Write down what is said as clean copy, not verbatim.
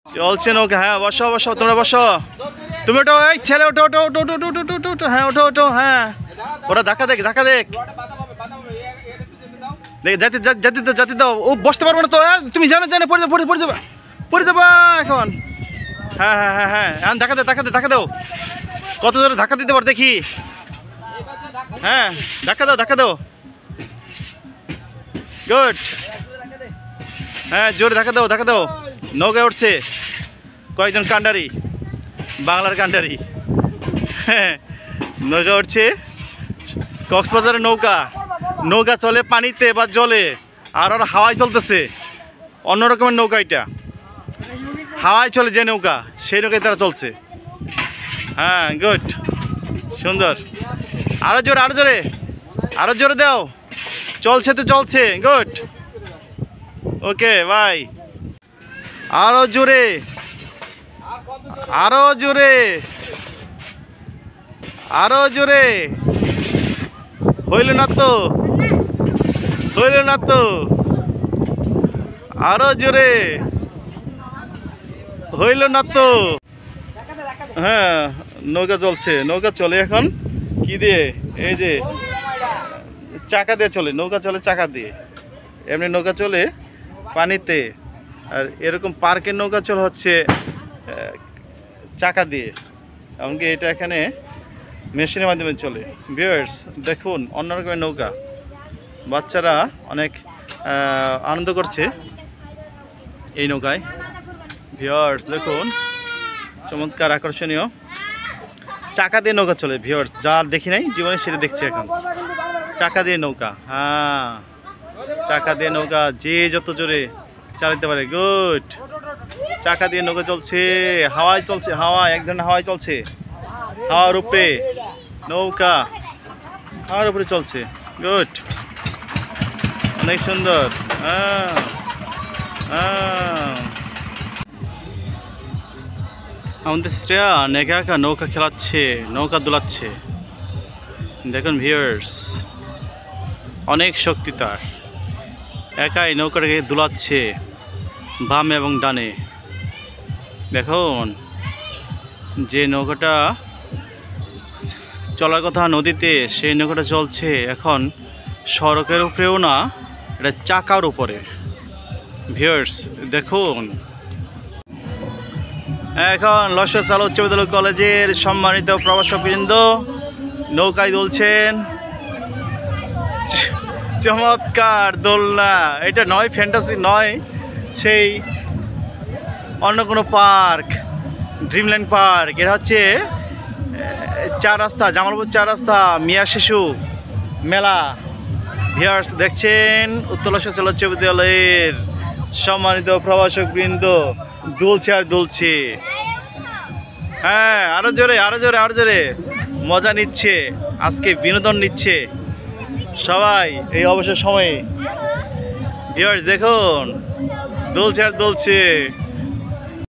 চলছে নৌকা। হ্যাঁ বসো বসো, তোমরা বসো। তুমি ওটো, এই ছেলে ওটো ওটো ওটো ওটো ওটো ওটো ওটো, হ্যাঁ ওটো ওটো। হ্যাঁ ওরা ধাক্কা দেখ, ধাক্কা দেখ, জাতি জাতি দাও, জাতি দাও। ও বসতে পারবো না তো, তুমি জানো জানো, পড়ে যাবো, পড়ে যাবা, পড়ে যাবা এখন। হ্যাঁ হ্যাঁ হ্যাঁ হ্যাঁ হ্যাঁ, ধাক্কা দে, ধাক্কা দে, ধাক্কা দাও। কত জোরে ধাক্কা দিতে পারো দেখি। হ্যাঁ ধাক্কা দাও, ধাক্কা দাও, গুড। হ্যাঁ জোরে ধাক্কা দাও, ধাক্কা দাও। নৌকায় উঠছে কয়েকজন কান্ডারি, বাংলার কান্ডারি। হ্যাঁ নৌকা উঠছে, কক্সবাজারের নৌকা। নৌকা চলে পানিতে বা জলে, আর ওরা হাওয়ায় চলতেছে। অন্যরকমের নৌকা এটা, হাওয়ায় চলে যে নৌকা, সেই নৌকায় তারা চলছে। হ্যাঁ গুড, সুন্দর। আরো জোরে, আরো জোরে, আরো জোরে দাও। চলছে তো চলছে, গুড। Okay bye. আরো জোরে, আরো জোরে, আরো জোরে। হইল না তো, হইল না তো, আরো জোরে, হইল না তো। হ্যাঁ নৌকা চলছে, নৌকা চলে এখন কি দিয়ে, এই যে চাকা দিয়ে চলে। নৌকা চলে চাকা দিয়ে, এমনি নৌকা চলে পানিতে। আর এরকম পার্কের নৌকা চলে হচ্ছে চাকা দিয়ে। এমনকি এটা এখানে মেশিনের মাধ্যমে চলে। ভিউয়ার্স দেখুন, অন্যরকমের নৌকা। বাচ্চারা অনেক আনন্দ করছে এই নৌকায়। ভিউয়ার্স দেখুন, চমৎকার আকর্ষণীয় চাকা দিয়ে নৌকা চলে। ভিউয়ার্স যা দেখি নাই জীবনে, সেটা দেখছি এখন। চাকা দিয়ে নৌকা, হ্যাঁ চাকা দিয়ে নৌকা, যে যত জোরে চালাতে পারে। গুড। চাকা দিয়ে নৌকা চলছে, হাওয়ায় চলছে, হাওয়ায়, এক ধরনের হাওয়ায় চলছে। হাওয়ার উপরে নৌকা, হাওয়ার উপরে চলছে। গুড, অনেক সুন্দর। হ্যাঁ হ্যাঁ, আমাদের শ্রেয়া একা একা নৌকা খেলাচ্ছে, নৌকা দোলাচ্ছে। দেখুন ভিউয়ার্স, অনেক শক্তি তার। একাই নৌকাটাকে দোলাচ্ছে বামে এবং ডানে। দেখুন, যে নৌকাটা চলার কথা নদীতে, সেই নৌকাটা চলছে এখন সড়কের উপরেও না, এটা চাকার উপরে। ভিউয়ার্স দেখুন, এখন লস্কর সাল উচ্চ বিদ্যালয় কলেজের সম্মানিত প্রভাষকবৃন্দ নৌকায় দুলছেন। চমৎকার দোলনা। এটা নয় ফ্যান্টাসি, নয় সেই অন্য কোনো পার্ক, ড্রিমল্যান্ড পার্ক। এটা হচ্ছে চার রাস্তা, জামালপুর চার রাস্তা মিয়া শিশু মেলা। ভিউয়ার্স দেখছেন, উত্তর লস্কর উচ্চ বিদ্যালয়ের সম্মানিত প্রভাষকবৃন্দ দুলছে আর দুলছে। হ্যাঁ আরো জোরে, আরো জোরে, আরো জোরে। মজা নিচ্ছে, আজকে বিনোদন নিচ্ছে সবাই এই অবসর সময়ে। ভিউয়ার্স দেখুন, দুলছে আর দুলছে।